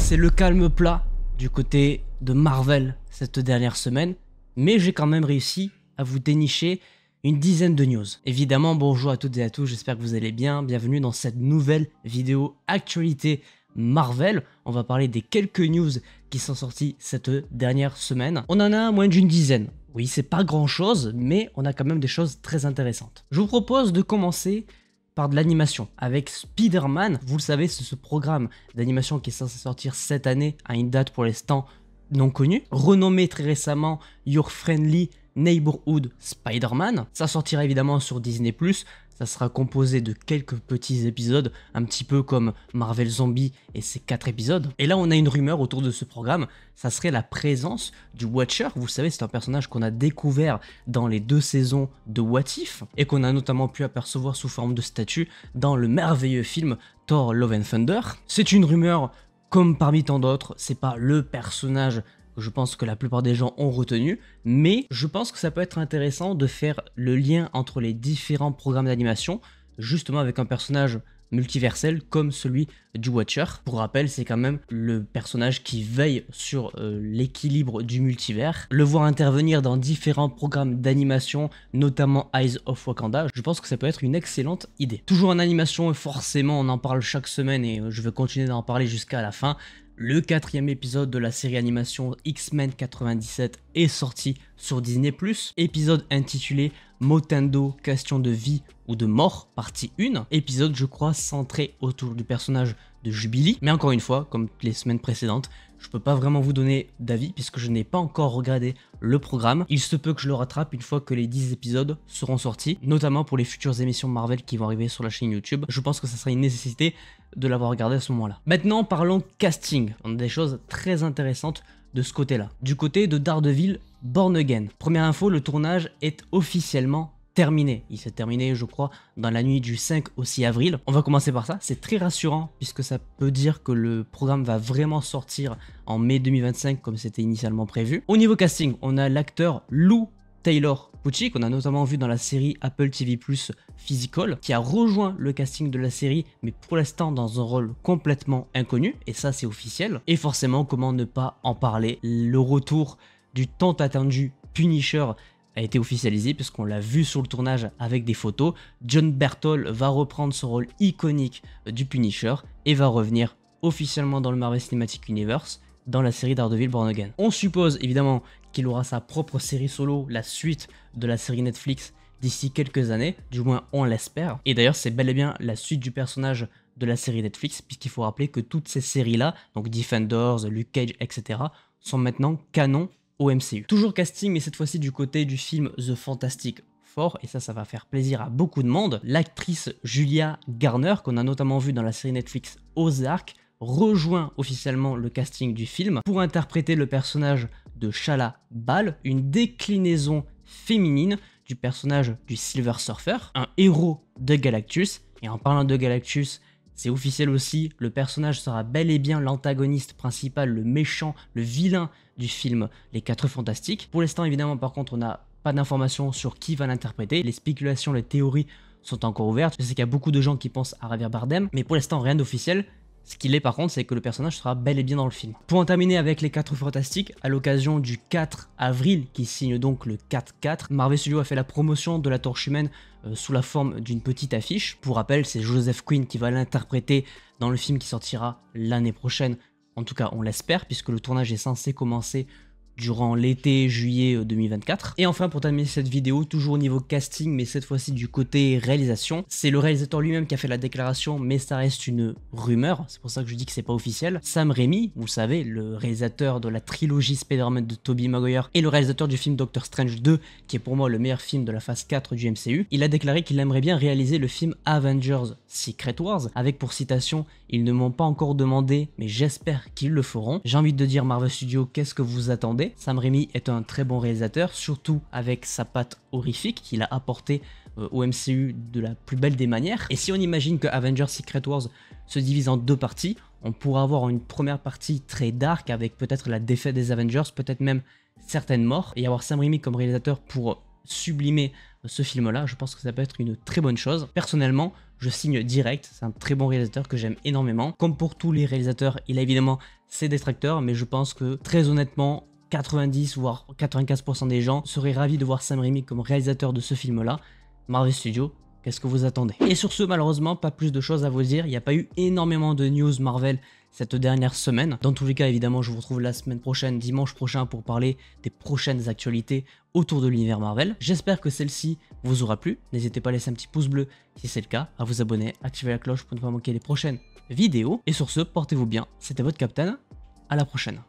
C'est le calme plat du côté de Marvel cette dernière semaine, mais j'ai quand même réussi à vous dénicher une dizaine de news. Évidemment, bonjour à toutes et à tous, j'espère que vous allez bien. Bienvenue dans cette nouvelle vidéo actualité Marvel. On va parler des quelques news qui sont sorties cette dernière semaine. On en a moins d'une dizaine. Oui, c'est pas grand chose, mais on a quand même des choses très intéressantes. Je vous propose de commencer par de l'animation avec Spider-Man. Vous le savez, c'est ce programme d'animation qui est censé sortir cette année à une date pour l'instant non connue, renommé très récemment Your Friendly Neighborhood Spider-Man. Ça sortira évidemment sur Disney+, ça sera composé de quelques petits épisodes, un petit peu comme Marvel Zombie et ses 4 épisodes. Et là on a une rumeur autour de ce programme, ça serait la présence du Watcher. Vous savez, c'est un personnage qu'on a découvert dans les 2 saisons de What If, et qu'on a notamment pu apercevoir sous forme de statue dans le merveilleux film Thor Love and Thunder. C'est une rumeur comme parmi tant d'autres, c'est pas le personnage que je pense que la plupart des gens ont retenu, mais je pense que ça peut être intéressant de faire le lien entre les différents programmes d'animation, justement avec un personnage multiversel comme celui du Watcher. Pour rappel, c'est quand même le personnage qui veille sur l'équilibre du multivers. Le voir intervenir dans différents programmes d'animation, notamment Eyes of Wakanda, je pense que ça peut être une excellente idée. Toujours en animation, forcément on en parle chaque semaine et je vais continuer d'en parler jusqu'à la fin. Le 4e épisode de la série animation X-Men 97 est sorti sur Disney+, épisode intitulé Motendo, question de vie ou de mort, partie 1, épisode je crois centré autour du personnage de Jubilee, mais encore une fois, comme les semaines précédentes, je peux pas vraiment vous donner d'avis puisque je n'ai pas encore regardé le programme. Il se peut que je le rattrape une fois que les 10 épisodes seront sortis, notamment pour les futures émissions Marvel qui vont arriver sur la chaîne YouTube. Je pense que ça sera une nécessité de l'avoir regardé à ce moment-là. Maintenant, parlons casting. On a des choses très intéressantes de ce côté-là. Du côté de Daredevil Born Again. Première info, le tournage est officiellement terminé. Il s'est terminé, je crois, dans la nuit du 5 au 6 avril. On va commencer par ça. C'est très rassurant puisque ça peut dire que le programme va vraiment sortir en mai 2025 comme c'était initialement prévu. Au niveau casting, on a l'acteur Lou Taylor Pucci, qu'on a notamment vu dans la série Apple TV+ Physical, qui a rejoint le casting de la série, mais pour l'instant dans un rôle complètement inconnu, et ça c'est officiel. Et forcément, comment ne pas en parler, le retour du tant attendu Punisher a été officialisé puisqu'on l'a vu sur le tournage avec des photos. John Berthold va reprendre ce rôle iconique du Punisher et va revenir officiellement dans le Marvel Cinematic Universe dans la série Daredevil Born Again. On suppose évidemment qu'il aura sa propre série solo, la suite de la série Netflix d'ici quelques années, du moins on l'espère. Et d'ailleurs c'est bel et bien la suite du personnage de la série Netflix, puisqu'il faut rappeler que toutes ces séries-là, donc Defenders, Luke Cage, etc., sont maintenant canon au MCU. Toujours casting, mais cette fois-ci du côté du film The Fantastic Four, et ça va faire plaisir à beaucoup de monde. L'actrice Julia Garner, qu'on a notamment vu dans la série Netflix Ozark, rejoint officiellement le casting du film pour interpréter le personnage de Shala Bal, une déclinaison féminine du personnage du Silver Surfer, un héros de Galactus. Et en parlant de Galactus, c'est officiel aussi, le personnage sera bel et bien l'antagoniste principal, le méchant, le vilain du film Les 4 Fantastiques. Pour l'instant évidemment par contre on n'a pas d'informations sur qui va l'interpréter, les spéculations, les théories sont encore ouvertes. Je sais qu'il y a beaucoup de gens qui pensent à Javier Bardem, mais pour l'instant rien d'officiel. Ce qu'il est par contre, c'est que le personnage sera bel et bien dans le film. Pour en terminer avec les 4 Fantastiques, à l'occasion du 4 avril, qui signe donc le 4-4, Marvel Studios a fait la promotion de la Torche Humaine sous la forme d'une petite affiche. Pour rappel, c'est Joseph Quinn qui va l'interpréter dans le film qui sortira l'année prochaine. En tout cas, on l'espère, puisque le tournage est censé commencer durant l'été juillet 2024. Et enfin, pour terminer cette vidéo, toujours au niveau casting, mais cette fois-ci du côté réalisation, c'est le réalisateur lui-même qui a fait la déclaration, mais ça reste une rumeur, c'est pour ça que je dis que c'est pas officiel. Sam Raimi, vous savez, le réalisateur de la trilogie Spider-Man de Tobey Maguire et le réalisateur du film Doctor Strange 2, qui est pour moi le meilleur film de la phase 4 du MCU, il a déclaré qu'il aimerait bien réaliser le film Avengers Secret Wars, avec pour citation « Ils ne m'ont pas encore demandé, mais j'espère qu'ils le feront. J'ai envie de dire Marvel Studios, qu'est-ce que vous attendez ?» Sam Raimi est un très bon réalisateur, surtout avec sa patte horrifique qu'il a apportée au MCU de la plus belle des manières. Et si on imagine que Avengers Secret Wars se divise en 2 parties, on pourra avoir une première partie très dark avec peut-être la défaite des Avengers, peut-être même certaines morts, et avoir Sam Raimi comme réalisateur pour sublimer ce film-là, je pense que ça peut être une très bonne chose. Personnellement, je signe direct. C'est un très bon réalisateur que j'aime énormément. Comme pour tous les réalisateurs, il a évidemment ses détracteurs, mais je pense que très honnêtement, 90 voire 95% des gens seraient ravis de voir Sam Raimi comme réalisateur de ce film-là. Marvel Studios, qu'est-ce que vous attendez? Et sur ce, malheureusement, pas plus de choses à vous dire. Il n'y a pas eu énormément de news Marvel cette dernière semaine. Dans tous les cas, évidemment, je vous retrouve la semaine prochaine, dimanche prochain, pour parler des prochaines actualités autour de l'univers Marvel. J'espère que celle-ci vous aura plu. N'hésitez pas à laisser un petit pouce bleu si c'est le cas, à vous abonner, activer la cloche pour ne pas manquer les prochaines vidéos. Et sur ce, portez-vous bien. C'était votre Captain. À la prochaine.